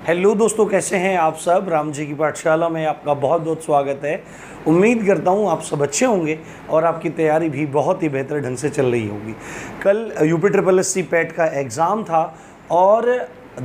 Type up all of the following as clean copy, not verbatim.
Hello दोस्तों, कैसे हैं आप सब। राम जी की पाठशाला में आपका बहुत बहुत स्वागत है। उम्मीद करता हूँ आप सब अच्छे होंगे और आपकी तैयारी भी बहुत ही बेहतर ढंग से चल रही होगी। कल यूपी पैट का एग्ज़ाम था और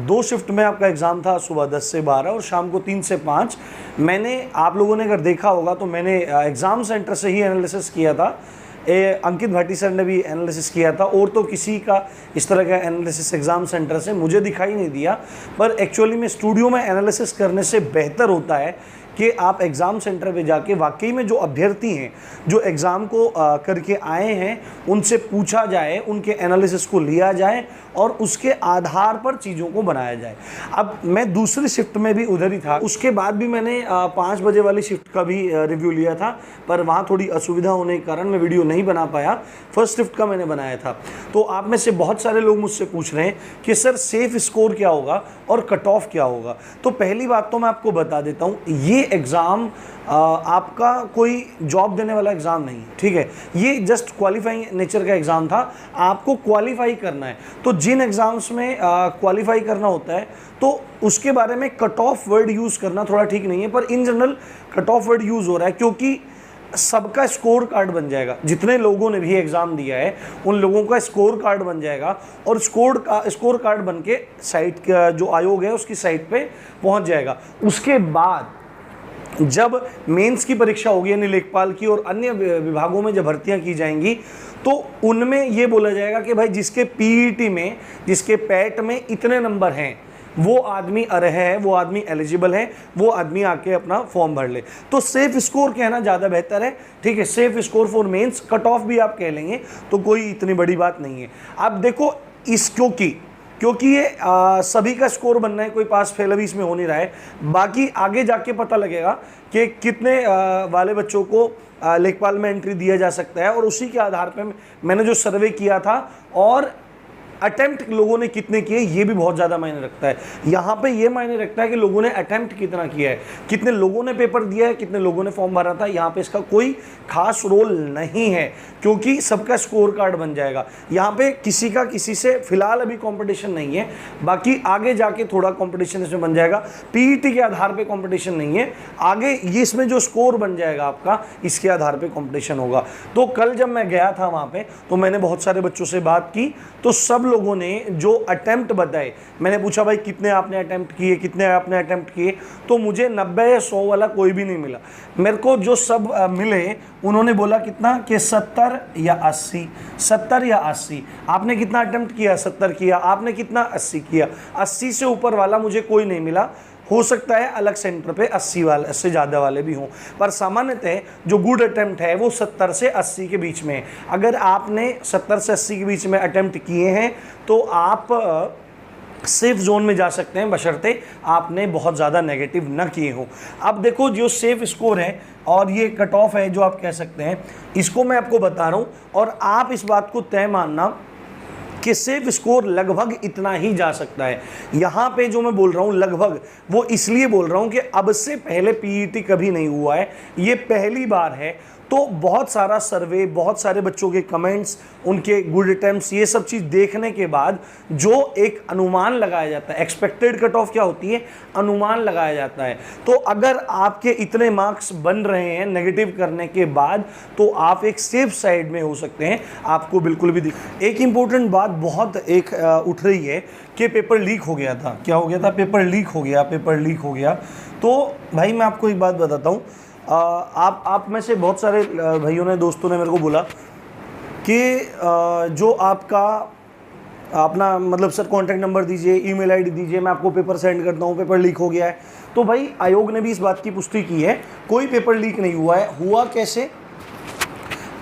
2 शिफ्ट में आपका एग्ज़ाम था, सुबह 10 से 12 और शाम को 3 से 5। मैंने आप लोगों ने अगर देखा होगा तो मैंने एग्ज़ाम सेंटर से ही एनालिसिस किया था। अंकित भाटी सर ने भी एनालिसिस किया था और तो किसी का इस तरह का एनालिसिस एग्ज़ाम सेंटर से मुझे दिखाई नहीं दिया। पर एक्चुअली में स्टूडियो में एनालिसिस करने से बेहतर होता है कि आप एग्ज़ाम सेंटर पे जाके वाकई में जो अभ्यर्थी हैं, जो एग्ज़ाम को करके आए हैं, उनसे पूछा जाए, उनके एनालिसिस को लिया जाए और उसके आधार पर चीज़ों को बनाया जाए। अब मैं दूसरी शिफ्ट में भी उधर ही था, उसके बाद भी मैंने 5 बजे वाली शिफ्ट का भी रिव्यू लिया था, पर वहाँ थोड़ी असुविधा होने के कारण मैं वीडियो नहीं बना पाया। फर्स्ट शिफ्ट का मैंने बनाया था। तो आप में से बहुत सारे लोग मुझसे पूछ रहे हैं कि सर सेफ स्कोर क्या होगा और कट ऑफ क्या होगा। तो पहली बात तो मैं आपको बता देता हूँ, ये एग्ज़ाम आपका कोई जॉब देने वाला एग्ज़ाम नहीं है, ठीक है। ये जस्ट क्वालिफाइंग नेचर का एग्ज़ाम था, आपको क्वालिफाई करना है। तो जिन एग्ज़ाम्स में क्वालिफाई करना होता है तो उसके बारे में कट ऑफ वर्ड यूज़ करना थोड़ा ठीक नहीं है, पर in general cut off word use हो रहा है क्योंकि सबका स्कोर कार्ड बन जाएगा। जितने लोगों ने भी एग्ज़ाम दिया है उन लोगों का स्कोर कार्ड बन जाएगा और स्कोर कार्ड बन के साइट का जो आयोग है उसकी साइट पे पहुंच जाएगा। उसके बाद जब मेंस की परीक्षा होगी, यानी लेखपाल की और अन्य विभागों में जब भर्तियां की जाएंगी, तो उनमें ये बोला जाएगा कि भाई जिसके पीईटी में, जिसके पैट में इतने नंबर हैं, वो आदमी अर्ह है, वो एलिजिबल है, वो आदमी आके अपना फॉर्म भर ले। तो सेफ स्कोर कहना ज़्यादा बेहतर है, ठीक है। Safe score for mains, cut off भी आप कह लेंगे तो कोई इतनी बड़ी बात नहीं है। अब देखो क्योंकि ये सभी का स्कोर बनना है, कोई पास फेल अभी इसमें हो नहीं रहा है। बाकी आगे जाके पता लगेगा कि कितने वाले बच्चों को लेखपाल में एंट्री दिया जा सकता है और उसी के आधार पे मैंने जो सर्वे किया था और अटेम्प्ट लोगों ने कितने किए, ये भी बहुत ज़्यादा मायने रखता है। यहाँ पे ये मायने रखता है कि लोगों ने अटेम्प्ट कितना किया है, कितने लोगों ने पेपर दिया है, कितने लोगों ने फॉर्म भरा था। यहाँ पे इसका कोई खास रोल नहीं है क्योंकि सबका स्कोर कार्ड बन जाएगा। यहाँ पे किसी का किसी से फिलहाल अभी कंपटीशन नहीं है, बाकी आगे जाके थोड़ा कंपटीशन इसमें बन जाएगा। पीईटी के आधार पे कंपटीशन नहीं है, आगे ये इसमें जो स्कोर बन जाएगा आपका, इसके आधार पे कंपटीशन होगा। तो कल जब मैं गया था वहाँ पे तो मैंने बहुत सारे बच्चों से बात की, तो सब लोगों ने जो अटेम्प्ट बताए, मैंने पूछा भाई कितने आपने अटेम्प्ट किए, कितने आपने अटेम्प्ट किए, तो मुझे 90 या 100 वाला कोई भी नहीं मिला। मेरे को जो सब मिले उन्होंने बोला कितना कि 70 या 80, 70 या 80। आपने कितना अटेम्प्ट किया? 70 किया। आपने कितना? 80 किया। 80 से ऊपर वाला मुझे कोई नहीं मिला। हो सकता है अलग सेंटर पे 80 वाले से ज़्यादा वाले भी हों, पर सामान्यतः जो गुड अटेम्प्ट है वो 70 से 80 के बीच में है। अगर आपने 70 से 80 के बीच में अटेम्प्ट किए हैं तो आप सेफ जोन में जा सकते हैं, बशर्ते आपने बहुत ज़्यादा नेगेटिव न किए हों। अब देखो, जो सेफ स्कोर है और ये कट ऑफ है जो आप कह सकते हैं, इसको मैं आपको बता रहा हूँ और आप इस बात को तय मानना कि सेफ स्कोर लगभग इतना ही जा सकता है। यहाँ पे जो मैं बोल रहा हूँ लगभग, वो इसलिए बोल रहा हूँ कि अब से पहले पीईटी कभी नहीं हुआ है, ये पहली बार है। तो बहुत सारा सर्वे, बहुत सारे बच्चों के कमेंट्स, उनके गुड अटेम्प्ट्स, ये सब चीज़ देखने के बाद जो एक अनुमान लगाया जाता है, एक्सपेक्टेड कट ऑफ क्या होती है, अनुमान लगाया जाता है। तो अगर आपके इतने मार्क्स बन रहे हैं नेगेटिव करने के बाद, तो आप एक सेफ साइड में हो सकते हैं, आपको बिल्कुल भी एक इम्पोर्टेंट बात बहुत उठ रही है कि पेपर लीक हो गया था। क्या हो गया था? पेपर लीक हो गया। तो भाई मैं आपको एक बात बताता हूँ, आप में से बहुत सारे भाइयों ने, दोस्तों ने मेरे को बोला कि जो आपका अपना मतलब सर कॉन्टैक्ट नंबर दीजिए, ईमेल आईडी दीजिए, मैं आपको पेपर सेंड करता हूँ, पेपर लीक हो गया है। तो भाई आयोग ने भी इस बात की पुष्टि की है, कोई पेपर लीक नहीं हुआ है। हुआ कैसे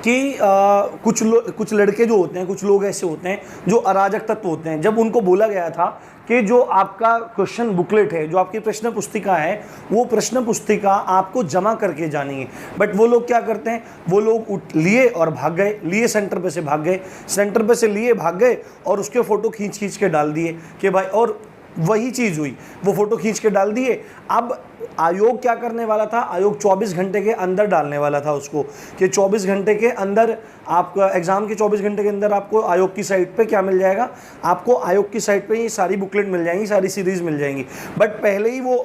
कि कुछ लड़के जो होते हैं, कुछ लोग ऐसे होते हैं जो अराजक तत्व होते हैं। जब उनको बोला गया था कि जो आपका क्वेश्चन बुकलेट है, जो आपकी प्रश्न पुस्तिका है, वो प्रश्न पुस्तिका आपको जमा करके जानी है, बट वो लोग क्या करते हैं, वो लोग लिए और भाग गए, लिए सेंटर पे से भाग गए, सेंटर पे से लिए भाग गए और उसके फ़ोटो खींच के डाल दिए कि भाई, और वही चीज़ हुई, वो फ़ोटो खींच के डाल दिए। अब आयोग क्या करने वाला था, आयोग 24 घंटे के अंदर डालने वाला था उसको, कि 24 घंटे के अंदर आपका एग्ज़ाम के 24 घंटे के अंदर आपको आयोग की साइट पे क्या मिल जाएगा, आपको आयोग की साइट पे ये सारी बुकलेट मिल जाएंगी, सारी सीरीज़ मिल जाएंगी। बट पहले ही वो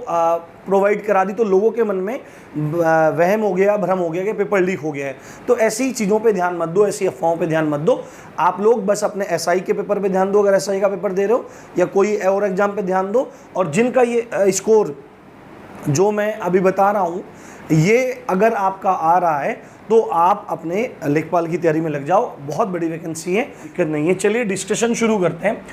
प्रोवाइड करा दी तो लोगों के मन में वहम हो गया, भ्रम हो गया कि पेपर लीक हो गया है। तो ऐसी चीज़ों पे ध्यान मत दो, ऐसी अफवाहों पे ध्यान मत दो। आप लोग बस अपने एसआई के पेपर पे ध्यान दो, अगर एसआई का पेपर दे रहे हो, या कोई और एग्ज़ाम पे ध्यान दो। और जिनका ये स्कोर जो मैं अभी बता रहा हूँ, ये अगर आपका आ रहा है तो आप अपने लेखपाल की तैयारी में लग जाओ, बहुत बड़ी वैकेंसी है, दिक्कत नहीं है। चलिए डिस्कशन शुरू करते हैं।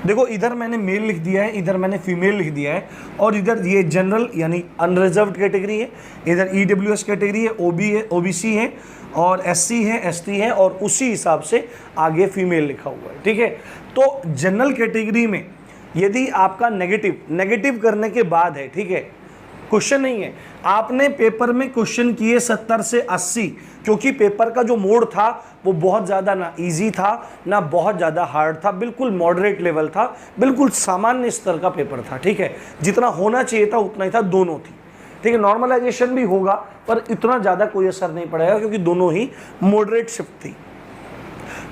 देखो, इधर मैंने मेल लिख दिया है, इधर मैंने फीमेल लिख दिया है, और इधर ये जनरल यानी अनरिजर्व्ड कैटेगरी है, इधर ईडब्ल्यूएस कैटेगरी है, ओबी है, ओबीसी है, और एससी है, एसटी है, और उसी हिसाब से आगे फीमेल लिखा हुआ है। ठीक है, तो जनरल कैटेगरी में यदि आपका नेगेटिव करने के बाद है, ठीक है, क्वेश्चन नहीं है, आपने पेपर में क्वेश्चन किए 70 से 80, क्योंकि पेपर का जो मोड था वो बहुत ज़्यादा ना इजी था ना बहुत ज़्यादा हार्ड था, बिल्कुल मॉडरेट लेवल था, बिल्कुल सामान्य स्तर का पेपर था। ठीक है, जितना होना चाहिए था उतना ही था, दोनों थी। ठीक है, नॉर्मलाइजेशन भी होगा पर इतना ज़्यादा कोई असर नहीं पड़ेगा, क्योंकि दोनों ही मॉडरेट शिफ्ट थी।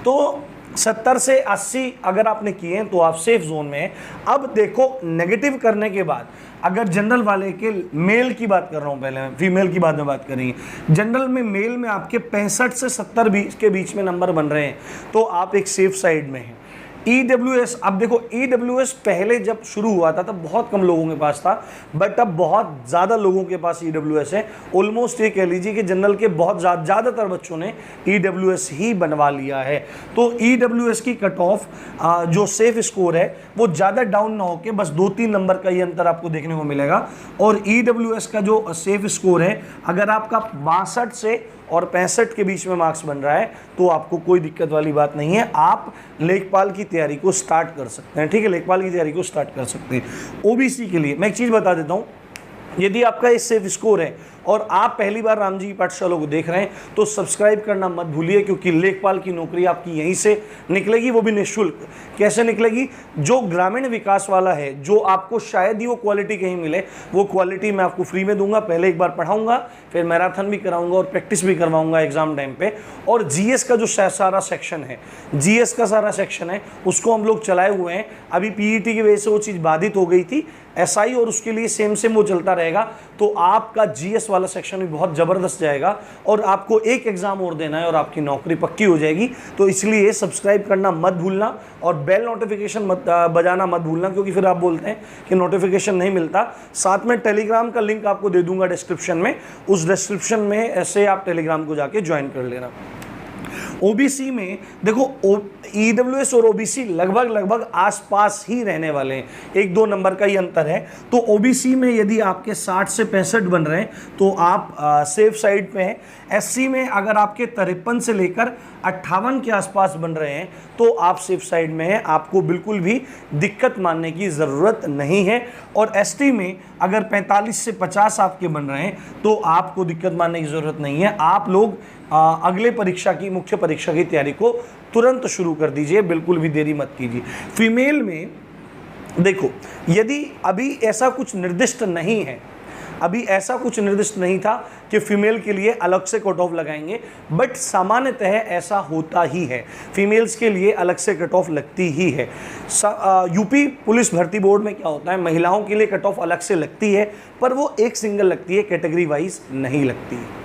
तो 70 से 80 अगर आपने किए हैं तो आप सेफ जोन में हैं। अब देखो, नेगेटिव करने के बाद अगर जनरल वाले के, मेल की बात कर रहा हूं, पहले मैं फीमेल की बाद में बात करेंगे। जनरल में मेल में आपके 65 से 70 के बीच में नंबर बन रहे हैं तो आप एक सेफ साइड में हैं। ईडब्ल्यूएस, अब देखो ईडब्ल्यूएस पहले जब शुरू हुआ था तब बहुत कम लोगों के पास था, बट अब बहुत ज़्यादा लोगों के पास ईडब्ल्यूएस है। ऑलमोस्ट ये कह लीजिए कि जनरल के बहुत ज़्यादातर बच्चों ने ईडब्ल्यूएस ही बनवा लिया है। तो ईडब्ल्यूएस की कट ऑफ जो सेफ स्कोर है वो ज़्यादा डाउन ना होकर बस 2-3 नंबर का ही अंतर आपको देखने को मिलेगा। और ईडब्ल्यूएस का जो सेफ स्कोर है, अगर आपका 62 से और 65 के बीच में मार्क्स बन रहा है तो आपको कोई दिक्कत वाली बात नहीं है, आप लेखपाल की तैयारी को स्टार्ट कर सकते हैं। ठीक है, लेखपाल की तैयारी को स्टार्ट कर सकते हैं। ओबीसी के लिए मैं एक चीज़ बता देता हूँ, यदि आपका ये सेफ स्कोर है और आप पहली बार राम जी की पाठशाला को देख रहे हैं तो सब्सक्राइब करना मत भूलिए, क्योंकि लेखपाल की नौकरी आपकी यहीं से निकलेगी, वो भी निःशुल्क। कैसे निकलेगी? जो ग्रामीण विकास वाला है, जो आपको शायद ही वो क्वालिटी कहीं मिले, वो क्वालिटी मैं आपको फ्री में दूंगा। पहले एक बार पढ़ाऊंगा, फिर मैराथन भी कराऊंगा और प्रैक्टिस भी करवाऊंगा एग्जाम टाइम पे। और जीएस का जो सारा सेक्शन है, जीएस का सारा सेक्शन है, उसको हम लोग चलाए हुए हैं। अभी पीईटी की वजह से वो चीज़ बाधित हो गई थी, एसआई और उसके लिए सेम वो चलता रहेगा। तो आपका जीएस वाला सेक्शन भी बहुत ज़बरदस्त जाएगा और आपको एक एग्ज़ाम और देना है और आपकी नौकरी पक्की हो जाएगी। तो इसलिए सब्सक्राइब करना मत भूलना और बेल नोटिफिकेशन बजाना मत भूलना, क्योंकि फिर आप बोलते हैं कि नोटिफिकेशन नहीं मिलता। साथ में टेलीग्राम का लिंक आपको दे दूंगा डिस्क्रिप्शन में, उस डिस्क्रिप्शन में ऐसे आप टेलीग्राम को जाके ज्वाइन कर लेना। ओबीसी में देखो, ईडब्ल्यूएस और ओबीसी लगभग आसपास ही रहने वाले हैं, 1-2 नंबर का ही अंतर है। तो ओबीसी में यदि आपके 60 से 65 बन रहे हैं तो आप सेफ साइड पे हैं। एससी में अगर आपके 53 से लेकर 58 के आसपास बन रहे हैं तो आप सेफ साइड में हैं, आपको बिल्कुल भी दिक्कत मानने की ज़रूरत नहीं है। और एसटी में अगर 45 से 50 आपके बन रहे हैं तो आपको दिक्कत मानने की ज़रूरत नहीं है। आप लोग अगले परीक्षा की, मुख्य परीक्षा की तैयारी को तुरंत शुरू कर दीजिए, बिल्कुल भी देरी मत कीजिए। फीमेल में देखो, यदि अभी ऐसा कुछ निर्दिष्ट नहीं है, अभी ऐसा कुछ निर्दिष्ट नहीं था कि फीमेल के लिए अलग से कट ऑफ लगाएंगे, बट सामान्यतः ऐसा होता ही है, फीमेल्स के लिए अलग से कट ऑफ लगती ही है। यूपी पुलिस भर्ती बोर्ड में क्या होता है, महिलाओं के लिए कट ऑफ अलग से लगती है, पर वो एक सिंगल लगती है, कैटेगरी वाइज नहीं लगती है,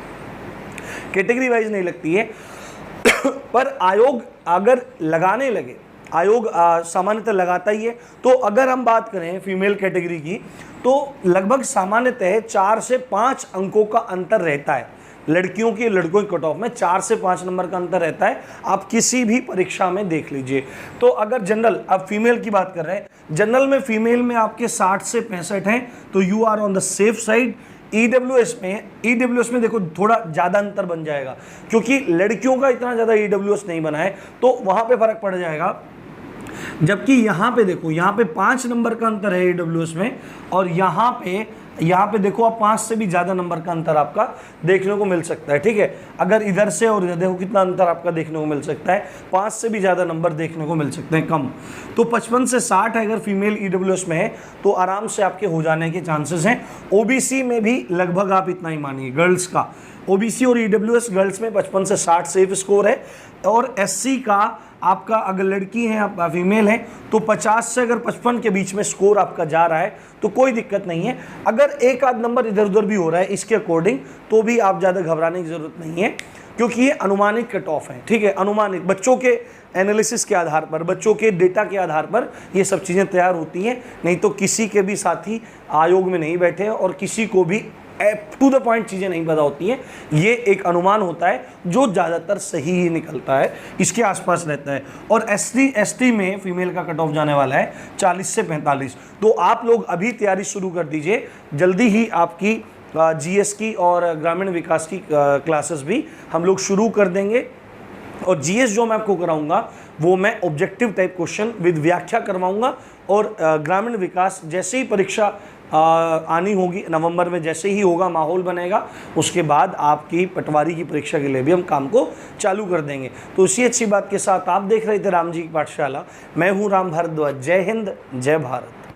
कैटेगरी वाइज नहीं लगती है। पर आयोग अगर लगाने लगे, आयोग सामान्यतः लगाता ही है। तो अगर हम बात करें फीमेल कैटेगरी की तो लगभग सामान्यतः 4 से 5 अंकों का अंतर रहता है। लड़कियों की, लड़कों की कट ऑफ में 4 से 5 नंबर का अंतर रहता है, आप किसी भी परीक्षा में देख लीजिए। तो अगर जनरल, अब फीमेल की बात कर रहे हैं, जनरल में फीमेल में आपके 60 से 65 हैं तो you are on the safe side. EWS में देखो थोड़ा ज़्यादा अंतर बन जाएगा, क्योंकि लड़कियों का इतना ज़्यादा ईडब्ल्यूएस नहीं बना है तो वहाँ पे फ़र्क पड़ जाएगा। जबकि यहाँ पे देखो, यहाँ पे 5 नंबर का अंतर है ईडब्ल्यूएस में और यहाँ पे यहाँ पे देखो आप 5 से भी ज़्यादा नंबर का अंतर आपका देखने को मिल सकता है, ठीक है। अगर इधर से और इधर देखो कितना अंतर आपका देखने को मिल सकता है, 5 से भी ज़्यादा नंबर देखने को मिल सकते हैं कम। तो 55 से 60 अगर फीमेल ईडब्ल्यूएस में है तो आराम से आपके हो जाने के चांसेस हैं। ओबीसी में भी लगभग आप इतना ही मानिए, गर्ल्स का ओबीसी और ईडब्ल्यूएस गर्ल्स में 55 से 60 सेफ स्कोर है, और एससी का आपका अगर लड़की है आप फीमेल है तो 50 से अगर 55 के बीच में स्कोर आपका जा रहा है तो कोई दिक्कत नहीं है। अगर एक आध नंबर इधर उधर भी हो रहा है इसके अकॉर्डिंग तो भी आप ज़्यादा घबराने की ज़रूरत नहीं है, क्योंकि ये अनुमानित कट ऑफ है, ठीक है। अनुमानित बच्चों के एनालिसिस के आधार पर, बच्चों के डेटा के आधार पर ये सब चीज़ें तैयार होती हैं, नहीं तो किसी के भी साथी आयोग में नहीं बैठे और किसी को भी टू द पॉइंट चीज़ें नहीं पता होती हैं। ये एक अनुमान होता है जो ज़्यादातर सही ही निकलता है, इसके आसपास रहता है। और एसटी में फीमेल का कट ऑफ जाने वाला है 40 से 45। तो आप लोग अभी तैयारी शुरू कर दीजिए, जल्दी ही आपकी जीएस की और ग्रामीण विकास की क्लासेस भी हम लोग शुरू कर देंगे। और जीएस जो मैं आपको कराऊंगा वो मैं ऑब्जेक्टिव टाइप क्वेश्चन विद व्याख्या करवाऊंगा, और ग्रामीण विकास जैसे ही परीक्षा आनी होगी नवंबर में, जैसे ही होगा माहौल बनेगा उसके बाद आपकी पटवारी की परीक्षा के लिए भी हम काम को चालू कर देंगे। तो इसी अच्छी बात के साथ आप देख रहे थे राम जी की पाठशाला, मैं हूँ राम भारद्वाज। जय हिंद, जय भारत।